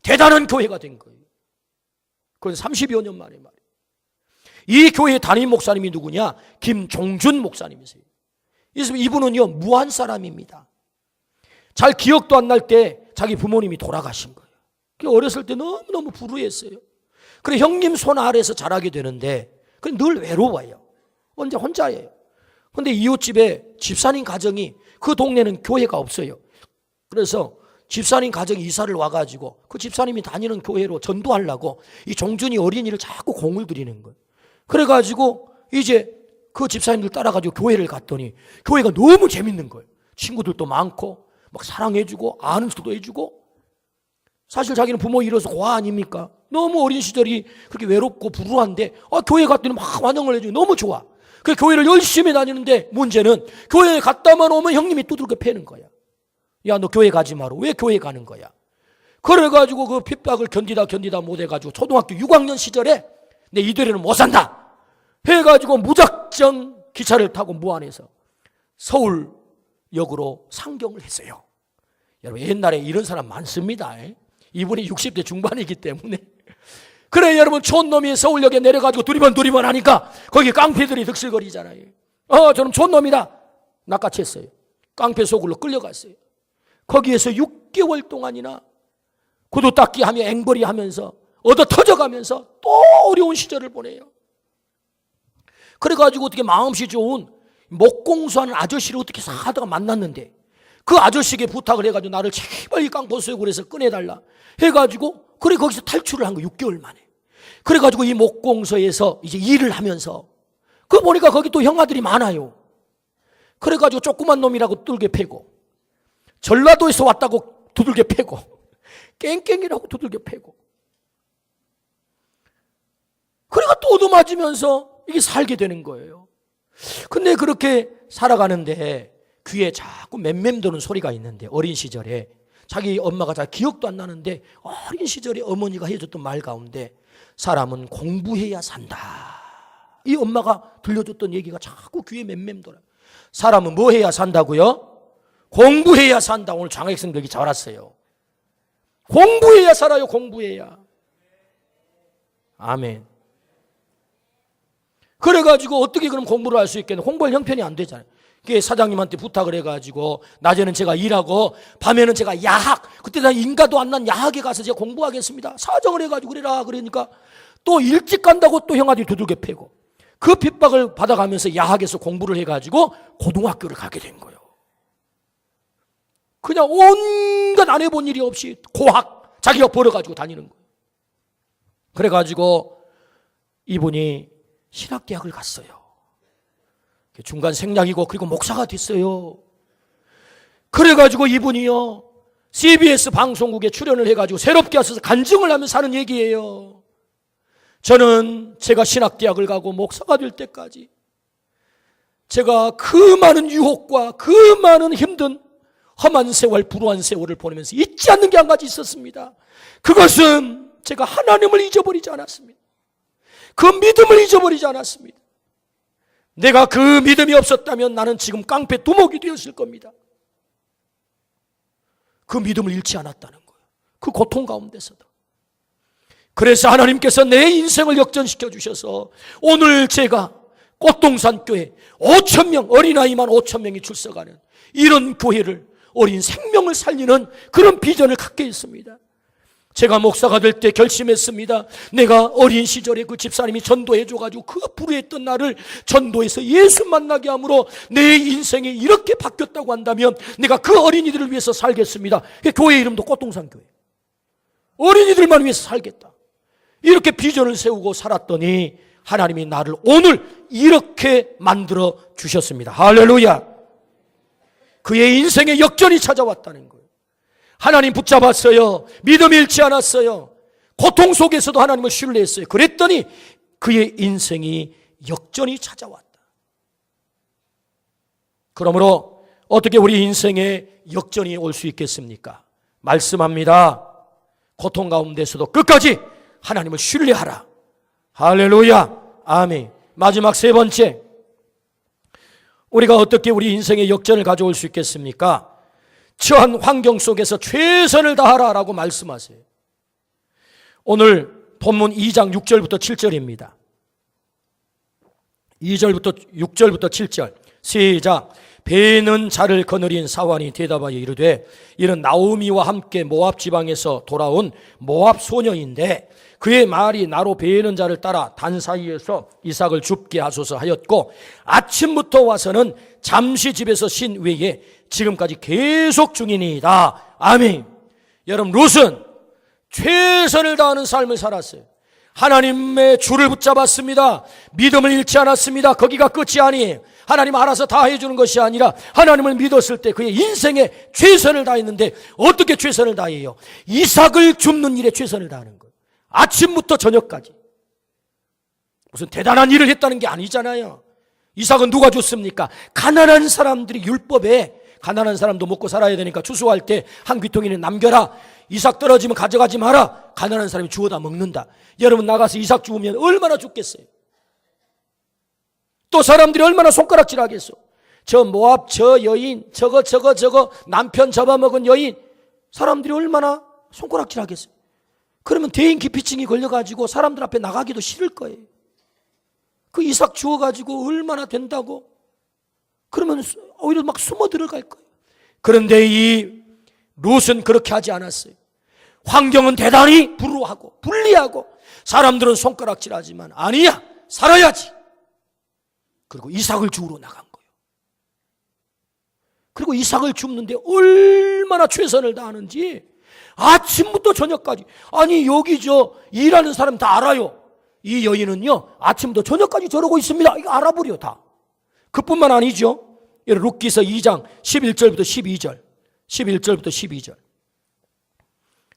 A: 대단한 교회가 된 거예요. 그건 30여 년 만에 말이에요. 이 교회의 담임 목사님이 누구냐? 김종준 목사님이세요. 이분은요, 무한 사람입니다. 잘 기억도 안 날 때 자기 부모님이 돌아가신 거예요. 어렸을 때 너무너무 불우했어요. 그래 형님 손 아래에서 자라게 되는데 늘 외로워요. 언제 혼자예요. 그런데 이웃집에 집사님 가정이, 그 동네는 교회가 없어요. 그래서 집사님 가정이 이사를 와가지고 그 집사님이 다니는 교회로 전도하려고 이 종준이 어린이를 자꾸 공을 들이는 거예요. 그래가지고 이제 그 집사님들 따라가지고 교회를 갔더니 교회가 너무 재밌는 거예요. 친구들도 많고 막 사랑해주고 아는 수도 해주고. 사실 자기는 부모 잃어서 고아 아닙니까? 너무 어린 시절이 그렇게 외롭고 불우한데 교회 갔더니 막 환영을 해주고 너무 좋아. 그 교회를 열심히 다니는데 문제는 교회에 갔다만 오면 형님이 두들겨 패는 거야. 야, 너 교회 가지 마라. 왜 교회 가는 거야? 그래가지고 그 핍박을 견디다 못해가지고 초등학교 6학년 시절에 내 이대로는 못 산다 해가지고 무작정 기차를 타고 무안에서 서울역으로 상경을 했어요. 여러분, 옛날에 이런 사람 많습니다. 이분이 60대 중반이기 때문에. 그래, 여러분, 촌놈이 서울역에 내려가지고 두리번 하니까 거기 깡패들이 득실거리잖아요. 저는 촌놈이다. 낚아챘어요. 깡패 속으로 끌려갔어요. 거기에서 6개월 동안이나 구두 닦기 하며 앵벌이 하면서 얻어 터져가면서 또 어려운 시절을 보내요. 그래가지고 어떻게 마음씨 좋은 목공수하는 아저씨를 어떻게 사다가 만났는데 그 아저씨에게 부탁을 해가지고 나를 제발 이 깡포수역으로 꺼내달라 해가지고 그래 거기서 탈출을 한 거 6개월 만에. 그래가지고 이 목공소에서 이제 일을 하면서 그 보니까 거기 또 형아들이 많아요. 그래가지고 조그만 놈이라고 두들겨 패고 전라도에서 왔다고 두들겨 패고 깽깽이라고 두들겨 패고 그래가 또 얻어맞으면서 이게 살게 되는 거예요. 근데 그렇게 살아가는데 귀에 자꾸 맴맴도는 소리가 있는데 어린 시절에 자기 엄마가 잘 기억도 안 나는데 어린 시절에 어머니가 해줬던 말 가운데 사람은 공부해야 산다. 이 엄마가 들려줬던 얘기가 자꾸 귀에 맴맴돌아요. 사람은 뭐 해야 산다고요? 공부해야 산다. 오늘 장학생들 여기 잘 왔어요. 공부해야 살아요. 공부해야. 아멘. 그래가지고 어떻게 그럼 공부를 할 수 있겠냐. 공부할 형편이 안 되잖아요. 그게 사장님한테 부탁을 해가지고 낮에는 제가 일하고 밤에는 제가 야학, 그때 나 인가도 안 난 야학에 가서 제가 공부하겠습니다. 사정을 해가지고 그래라. 그러니까 또 일찍 간다고 또 형아들이 두들겨 패고 그 핍박을 받아가면서 야학에서 공부를 해가지고 고등학교를 가게 된 거예요. 그냥 온갖 안 해본 일이 없이 고학 자기가 벌어가지고 다니는 거예요. 그래가지고 이분이 신학대학을 갔어요. 중간 생략이고 그리고 목사가 됐어요. 그래가지고 이분이요 CBS 방송국에 출연을 해가지고 새롭게 와서 간증을 하면서 하는 얘기예요. 저는 제가 신학대학을 가고 목사가 될 때까지 제가 그 많은 유혹과 그 많은 힘든 험한 세월, 불우한 세월을 보내면서 잊지 않는 게 한 가지 있었습니다. 그것은 제가 하나님을 잊어버리지 않았습니다. 그 믿음을 잊어버리지 않았습니다. 내가 그 믿음이 없었다면 나는 지금 깡패 두목이 되었을 겁니다. 그 믿음을 잃지 않았다는 거예요. 그 고통 가운데서도. 그래서 하나님께서 내 인생을 역전시켜 주셔서 오늘 제가 꽃동산교회 5,000명, 어린아이만 5,000명이 출석하는 이런 교회를 어린 생명을 살리는 그런 비전을 갖게 했습니다. 제가 목사가 될 때 결심했습니다. 내가 어린 시절에 그 집사님이 전도해줘가지고 그 불우했던 나를 전도해서 예수 만나게 함으로 내 인생이 이렇게 바뀌었다고 한다면 내가 그 어린이들을 위해서 살겠습니다. 교회 이름도 꽃동산교회. 어린이들만 위해서 살겠다. 이렇게 비전을 세우고 살았더니 하나님이 나를 오늘 이렇게 만들어 주셨습니다. 할렐루야. 그의 인생에 역전이 찾아왔다는 거예요. 하나님 붙잡았어요. 믿음 잃지 않았어요. 고통 속에서도 하나님을 신뢰했어요. 그랬더니 그의 인생이 역전이 찾아왔다. 그러므로 어떻게 우리 인생에 역전이 올 수 있겠습니까? 말씀합니다. 고통 가운데서도 끝까지 하나님을 신뢰하라. 할렐루야. 아멘. 마지막 세 번째, 우리가 어떻게 우리 인생에 역전을 가져올 수 있겠습니까? 처한 환경 속에서 최선을 다하라라고 말씀하세요. 오늘 본문 2장 6절부터 7절입니다. 2절부터 6절부터 7절 시작. 배는 자를 거느린 사환이 대답하여 이르되 이는 나오미와 함께 모압 지방에서 돌아온 모압 소녀인데 그의 말이 나로 배는 자를 따라 단 사이에서 이삭을 줍게 하소서 하였고 아침부터 와서는 잠시 집에서 쉰 외에 지금까지 계속 중이니이다. 아멘. 여러분, 룻은 최선을 다하는 삶을 살았어요. 하나님의 줄을 붙잡았습니다. 믿음을 잃지 않았습니다. 거기가 끝이 아니에요. 하나님 알아서 다 해주는 것이 아니라 하나님을 믿었을 때 그의 인생에 최선을 다했는데 어떻게 최선을 다해요? 이삭을 줍는 일에 최선을 다하는 거예요. 아침부터 저녁까지. 무슨 대단한 일을 했다는 게 아니잖아요. 이삭은 누가 줬습니까? 가난한 사람들이 율법에 가난한 사람도 먹고 살아야 되니까 추수할 때 한 귀퉁이는 남겨라. 이삭 떨어지면 가져가지 마라. 가난한 사람이 주워다 먹는다. 여러분 나가서 이삭 주우면 얼마나 죽겠어요. 또 사람들이 얼마나 손가락질 하겠어. 저 모압 저 여인 저거 남편 잡아먹은 여인 사람들이 얼마나 손가락질 하겠어요. 그러면 대인 기피증이 걸려가지고 사람들 앞에 나가기도 싫을 거예요. 그 이삭 주워가지고 얼마나 된다고? 그러면 오히려 막 숨어 들어갈 거예요. 그런데 이 룻은 그렇게 하지 않았어요. 환경은 대단히 불우하고 불리하고 사람들은 손가락질하지만 아니야, 살아야지. 그리고 이삭을 주우러 나간 거예요. 그리고 이삭을 줍는데 얼마나 최선을 다하는지 아침부터 저녁까지. 아니 여기 저 일하는 사람 다 알아요. 이 여인은요 아침부터 저녁까지 저러고 있습니다. 이거 알아버려 다. 그뿐만 아니죠. 룻기서 2장 11절부터 12절 11절부터 12절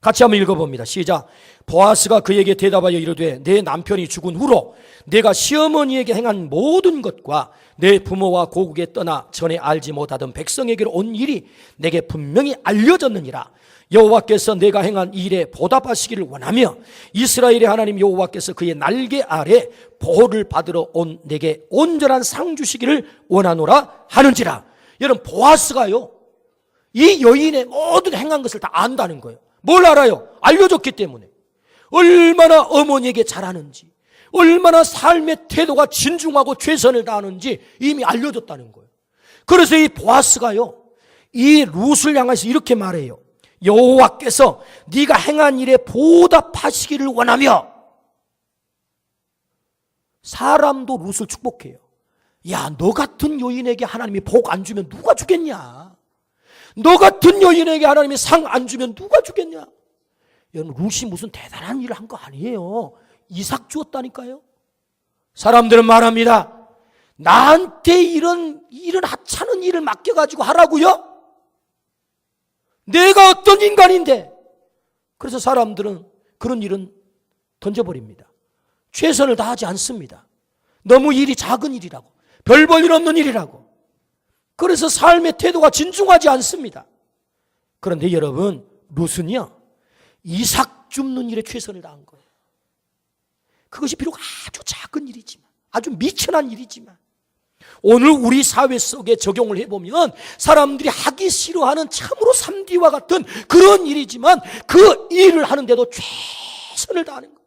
A: 같이 한번 읽어봅니다. 시작. 보아스가 그에게 대답하여 이르되 내 남편이 죽은 후로 내가 시어머니에게 행한 모든 것과 내 부모와 고국에 떠나 전에 알지 못하던 백성에게로 온 일이 내게 분명히 알려졌느니라. 여호와께서 내가 행한 일에 보답하시기를 원하며 이스라엘의 하나님 여호와께서 그의 날개 아래 보호를 받으러 온 내게 온전한 상 주시기를 원하노라 하는지라. 여러분 보아스가요 이 여인의 모든 행한 것을 다 안다는 거예요. 뭘 알아요? 알려줬기 때문에. 얼마나 어머니에게 잘하는지, 얼마나 삶의 태도가 진중하고 최선을 다하는지 이미 알려줬다는 거예요. 그래서 이 보아스가요 이 룻을 향해서 이렇게 말해요. 여호와께서 네가 행한 일에 보답하시기를 원하며. 사람도 룻을 축복해요. 야, 너 같은 여인에게 하나님이 복 안 주면 누가 주겠냐? 너 같은 여인에게 하나님이 상 안 주면 누가 주겠냐? 여러분 룻이 무슨 대단한 일을 한 거 아니에요. 이삭 주었다니까요. 사람들은 말합니다. 나한테 이런 하찮은 일을 맡겨가지고 하라고요? 내가 어떤 인간인데? 그래서 사람들은 그런 일은 던져버립니다. 최선을 다하지 않습니다. 너무 일이 작은 일이라고, 별 볼 일 없는 일이라고. 그래서 삶의 태도가 진중하지 않습니다. 그런데 여러분 룻은요 이삭 줍는 일에 최선을 다한 거예요. 그것이 비록 아주 작은 일이지만, 아주 미천한 일이지만 오늘 우리 사회 속에 적용을 해보면 사람들이 하기 싫어하는 참으로 삼디와 같은 그런 일이지만 그 일을 하는데도 최선을 다하는 거예요.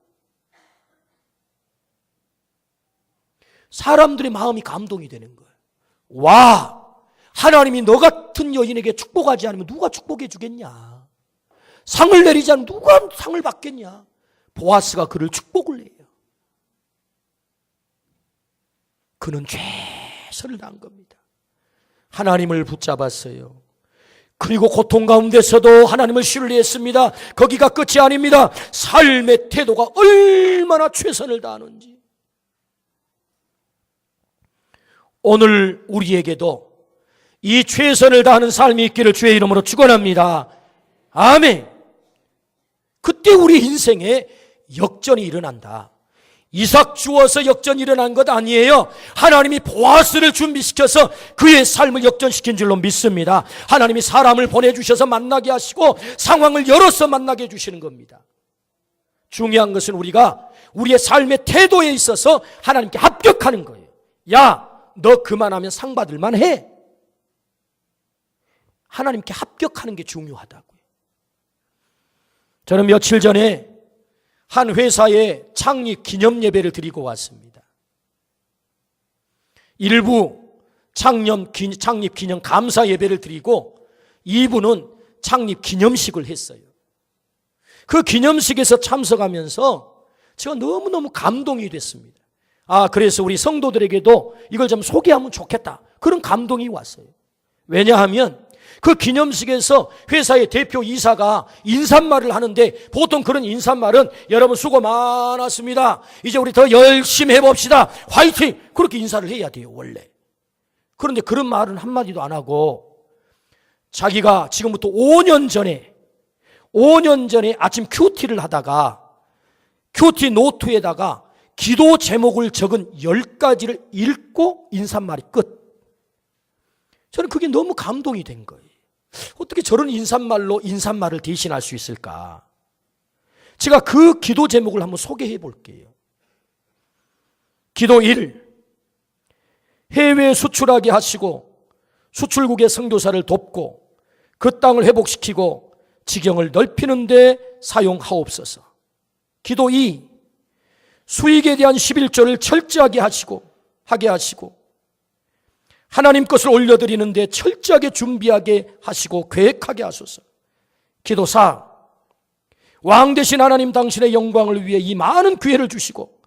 A: 사람들의 마음이 감동이 되는 거예요. 와, 하나님이 너 같은 여인에게 축복하지 않으면 누가 축복해 주겠냐? 상을 내리지 않으면 누가 상을 받겠냐? 보아스가 그를 축복을 해요. 그는 최선을 다한 겁니다. 하나님을 붙잡았어요. 그리고 고통 가운데서도 하나님을 신뢰했습니다. 거기가 끝이 아닙니다. 삶의 태도가 얼마나 최선을 다하는지. 오늘 우리에게도 이 최선을 다하는 삶이 있기를 주의 이름으로 축원합니다. 아멘. 그때 우리 인생에 역전이 일어난다. 이삭 주어서 역전이 일어난 것 아니에요. 하나님이 보아스를 준비시켜서 그의 삶을 역전시킨 줄로 믿습니다. 하나님이 사람을 보내주셔서 만나게 하시고 상황을 열어서 만나게 해주시는 겁니다. 중요한 것은 우리가 우리의 삶의 태도에 있어서 하나님께 합격하는 거예요. 야, 너 그만하면 상 받을 만해. 하나님께 합격하는 게 중요하다고요. 저는 며칠 전에 한 회사에 창립 기념 예배를 드리고 왔습니다. 일부 창립 기념 감사 예배를 드리고 2부는 창립 기념식을 했어요. 그 기념식에서 참석하면서 제가 너무너무 감동이 됐습니다. 그래서 우리 성도들에게도 이걸 좀 소개하면 좋겠다. 그런 감동이 왔어요. 왜냐하면 그 기념식에서 회사의 대표 이사가 인사말을 하는데 보통 그런 인사말은 여러분 수고 많았습니다. 이제 우리 더 열심히 해봅시다. 화이팅! 그렇게 인사를 해야 돼요, 원래. 그런데 그런 말은 한마디도 안 하고 자기가 지금부터 5년 전에 아침 큐티를 하다가 큐티 노트에다가 기도 제목을 적은 10가지를 읽고 인사말이 끝. 저는 그게 너무 감동이 된 거예요. 어떻게 저런 인사말을 대신할 수 있을까? 제가 그 기도 제목을 한번 소개해 볼게요. 기도 1. 해외 수출하게 하시고 수출국의 선교사를 돕고 그 땅을 회복시키고 지경을 넓히는 데 사용하옵소서. 기도 2. 수익에 대한 11조를 철저하게 하게 하시고 하나님 것을 올려드리는데 철저하게 준비하게 하시고 계획하게 하소서. 기도 4. 왕 되신 하나님 당신의 영광을 위해 이 많은 기회를 주시고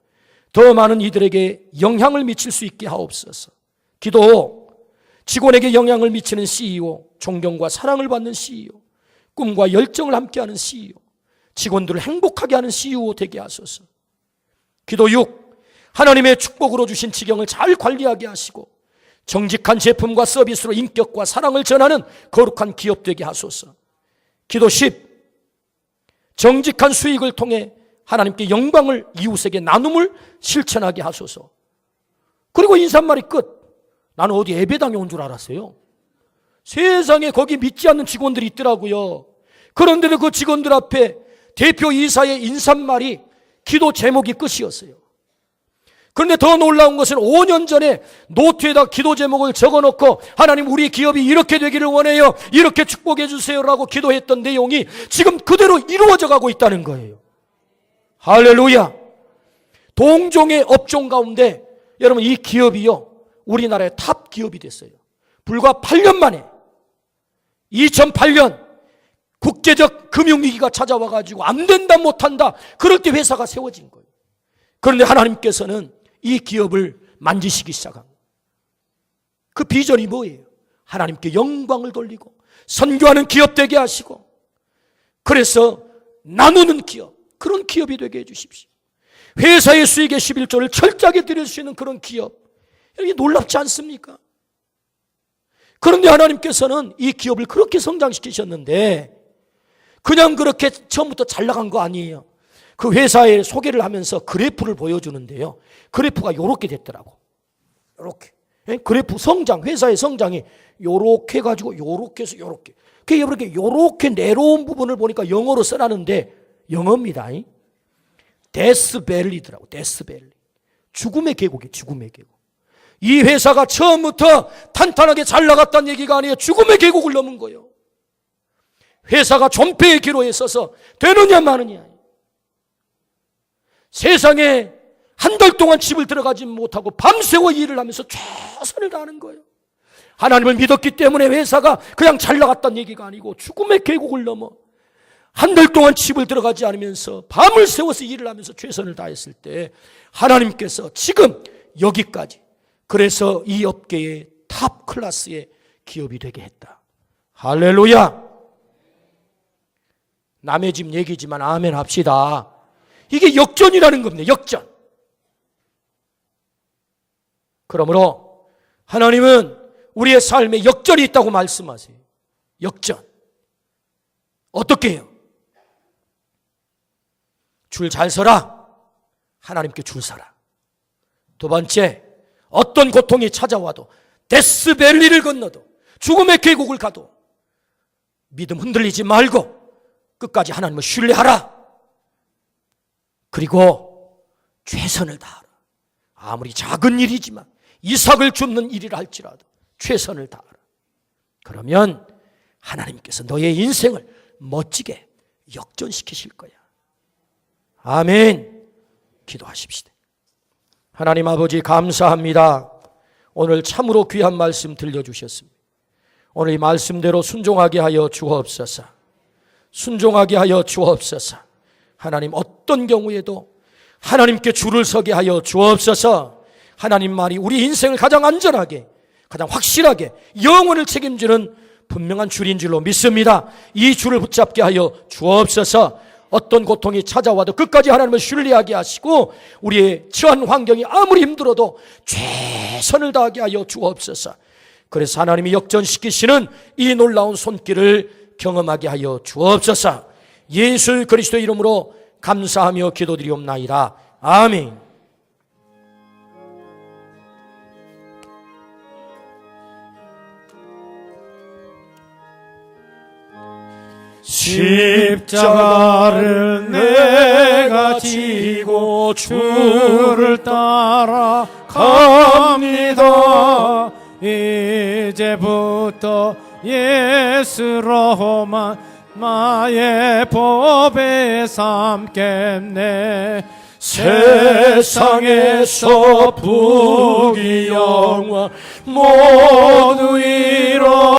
A: 더 많은 이들에게 영향을 미칠 수 있게 하옵소서. 기도 5. 직원에게 영향을 미치는 CEO, 존경과 사랑을 받는 CEO, 꿈과 열정을 함께하는 CEO, 직원들을 행복하게 하는 CEO 되게 하소서. 기도 6. 하나님의 축복으로 주신 지경을 잘 관리하게 하시고 정직한 제품과 서비스로 인격과 사랑을 전하는 거룩한 기업 되게 하소서. 기도 10. 정직한 수익을 통해 하나님께 영광을 이웃에게 나눔을 실천하게 하소서. 그리고 인사말이 끝. 나는 어디 예배당에 온 줄 알았어요. 세상에 거기 믿지 않는 직원들이 있더라고요. 그런데도 그 직원들 앞에 대표 이사의 인사말이 기도 제목이 끝이었어요. 그런데 더 놀라운 것은 5년 전에 노트에다 기도 제목을 적어놓고 하나님 우리 기업이 이렇게 되기를 원해요. 이렇게 축복해 주세요라고 기도했던 내용이 지금 그대로 이루어져 가고 있다는 거예요. 할렐루야. 동종의 업종 가운데 여러분 이 기업이요. 우리나라의 탑 기업이 됐어요. 불과 8년 만에 2008년 국제적 금융위기가 찾아와가지고 안 된다 못한다 그럴 때 회사가 세워진 거예요. 그런데 하나님께서는 이 기업을 만지시기 시작한 거예요. 그 비전이 뭐예요? 하나님께 영광을 돌리고 선교하는 기업 되게 하시고 그래서 나누는 기업, 그런 기업이 되게 해주십시오. 회사의 수익의 11조를 철저하게 드릴 수 있는 그런 기업, 이게 놀랍지 않습니까? 그런데 하나님께서는 이 기업을 그렇게 성장시키셨는데 그냥 그렇게 처음부터 잘 나간 거 아니에요. 그 회사에 소개를 하면서 그래프를 보여주는데요. 그래프가 이렇게 됐더라고. 이렇게. 그래프 성장, 회사의 성장이 이렇게 해가지고 이렇게 해서 이렇게. 이렇게 내려온 부분을 보니까 영어로 써놨는데 영어입니다. 데스밸리더라고. 데스밸리. 죽음의 계곡이에요. 죽음의 계곡. 이 회사가 처음부터 탄탄하게 잘 나갔다는 얘기가 아니에요. 죽음의 계곡을 넘은 거예요. 회사가 존폐의 기로에 서서 되느냐 마느냐. 세상에 한 달 동안 집을 들어가지 못하고 밤새워 일을 하면서 최선을 다하는 거예요. 하나님을 믿었기 때문에 회사가 그냥 잘 나갔다는 얘기가 아니고 죽음의 계곡을 넘어 한 달 동안 집을 들어가지 않으면서 밤을 새워서 일을 하면서 최선을 다했을 때 하나님께서 지금 여기까지, 그래서 이 업계의 탑 클래스의 기업이 되게 했다. 할렐루야. 남의 집 얘기지만 아멘 합시다. 이게 역전이라는 겁니다. 역전. 그러므로 하나님은 우리의 삶에 역전이 있다고 말씀하세요. 역전. 어떻게 해요? 줄 잘 서라. 하나님께 줄 서라. 두 번째, 어떤 고통이 찾아와도 데스밸리를 건너도 죽음의 계곡을 가도 믿음 흔들리지 말고 끝까지 하나님을 신뢰하라. 그리고 최선을 다하라. 아무리 작은 일이지만 이삭을 줍는 일이라 할지라도 최선을 다하라. 그러면 하나님께서 너의 인생을 멋지게 역전시키실 거야. 아멘. 기도하십시다. 하나님 아버지 감사합니다. 오늘 참으로 귀한 말씀 들려주셨습니다. 오늘 이 말씀대로 순종하게 하여 주옵소서. 순종하게 하여 주옵소서. 하나님 어떤 경우에도 하나님께 줄을 서게 하여 주옵소서. 하나님 말이 우리 인생을 가장 안전하게, 가장 확실하게 영원을 책임지는 분명한 줄인 줄로 믿습니다. 이 줄을 붙잡게 하여 주옵소서. 어떤 고통이 찾아와도 끝까지 하나님을 신뢰하게 하시고 우리의 처한 환경이 아무리 힘들어도 최선을 다하게 하여 주옵소서. 그래서 하나님이 역전시키시는 이 놀라운 손길을 경험하게 하여 주옵소서. 예수 그리스도의 이름으로 감사하며 기도드리옵나이다. 아멘.
B: 십자가를 내가 지고 주를 따라 갑니다. 이제부터 예수로만 나의 법에 삼겠네. 세상에서 부귀 영화 모두 잃어